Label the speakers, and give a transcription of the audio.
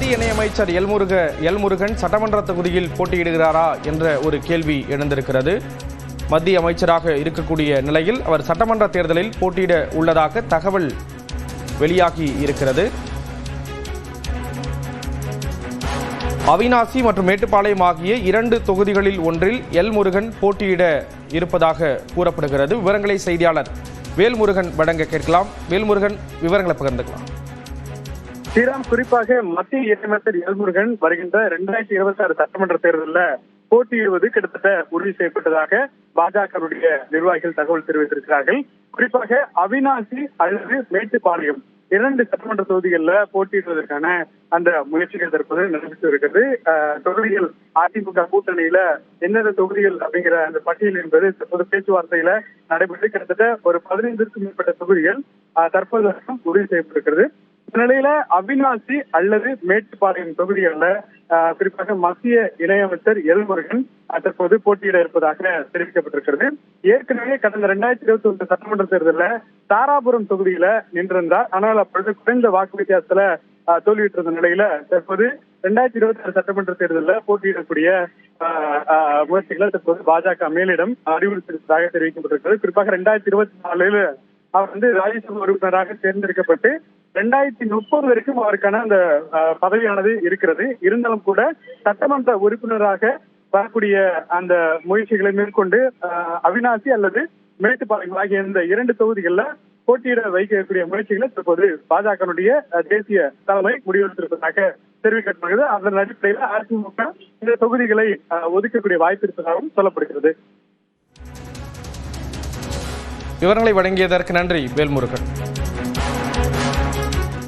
Speaker 1: மத்திய இணையமைச்சர் எல் முருகன் சட்டமன்ற தொகுதியில் போட்டியிடுகிறாரா என்ற ஒரு கேள்வி எழுந்திருக்கிறது. மத்திய அமைச்சராக இருக்கக்கூடிய நிலையில் அவர் சட்டமன்ற தேர்தலில் போட்டியிட உள்ளதாக தகவல் வெளியாகி இருக்கிறது. அவிநாசி மற்றும் மேட்டுப்பாளையம் ஆகிய 2 தொகுதிகளில் ஒன்றில் எல் முருகன் போட்டியிட இருப்பதாக கூறப்படுகிறது. விவரங்களை செய்தியாளர் வேல்முருகன் வழங்க கேட்கலாம். வேல்முருகன், விவரங்களை பகிர்ந்துக்கலாம்.
Speaker 2: ஸ்ரீராம், குறிப்பாக மத்திய இணையமைச்சர் எல் முருகன் வருகின்ற 2026 சட்டமன்ற தேர்தலில் போட்டியிடுவது கிட்டத்தட்ட உறுதி செய்யப்பட்டதாக பாஜகவுடைய நிர்வாகிகள் தகவல் தெரிவித்திருக்கிறார்கள். குறிப்பாக அவிநாசி அல்லது மேட்டுப்பாளையம் 2 சட்டமன்ற தொகுதிகளில் போட்டியிடுவதற்கான அந்த முயற்சிகள் தற்போது நடைபெற்று இருக்கிறது. தொகுதிகள் அதிமுக கூட்டணியில எந்தெந்த தொகுதிகள் அப்படிங்கிற அந்த பட்டியல் என்பது தற்போது பேச்சுவார்த்தையில நடைபெற்று கிட்டத்தட்ட ஒரு 15க்கும் மேற்பட்ட தொகுதிகள் தற்போது உறுதி செய்யப்பட்டிருக்கிறது. இந்த நிலையில அவிநாசி அல்லது மேட்டுப்பாளையம் தொகுதிகள்ல குறிப்பாக மத்திய இணையமைச்சர் எல் முருகன் தற்போது போட்டியிட இருப்பதாக தெரிவிக்கப்பட்டிருக்கிறது. ஏற்கனவே கடந்த 2021 சட்டமன்ற தேர்தலில் தாராபுரம் தொகுதியில நின்றிருந்தார். ஆனால் அப்பொழுது குறைந்த வாக்கு வித்தியாசத்துல தோல்வியுற்ற நிலையில தற்போது 2026 சட்டமன்ற தேர்தலில் போட்டியிடக்கூடிய முயற்சிகளை தற்போது பாஜக மேலிடம் அறிவுறுத்தியிருப்பதாக தெரிவிக்கப்பட்டிருக்கிறது. குறிப்பாக 2024 அவர் ராஜ்யசபா உறுப்பினராக தேர்ந்தெடுக்கப்பட்டு 2030 வரைக்கும் அவருக்கான அந்த பதவியானது இருக்கிறது. இருந்தாலும் கூட சட்டமன்ற உறுப்பினராக வரக்கூடிய அந்த முயற்சிகளை மேற்கொண்டு அவிநாசி அல்லது மேட்டுப்பாளையம் ஆகிய இந்த 2 தொகுதிகளில் போட்டியிட வைக்கக்கூடிய முயற்சிகளை தற்போது பாஜகவுடைய தேசிய தலைமை முடிவெடுத்திருப்பதாக தெரிவிக்கப்படுகிறது. அதன் அடிப்படையில் அதிமுக இந்த தொகுதிகளை ஒதுக்கக்கூடிய வாய்ப்பு இருப்பதாகவும் சொல்லப்படுகிறது.
Speaker 1: விவரங்களை வழங்கியதற்கு நன்றி வேல்முருகன்.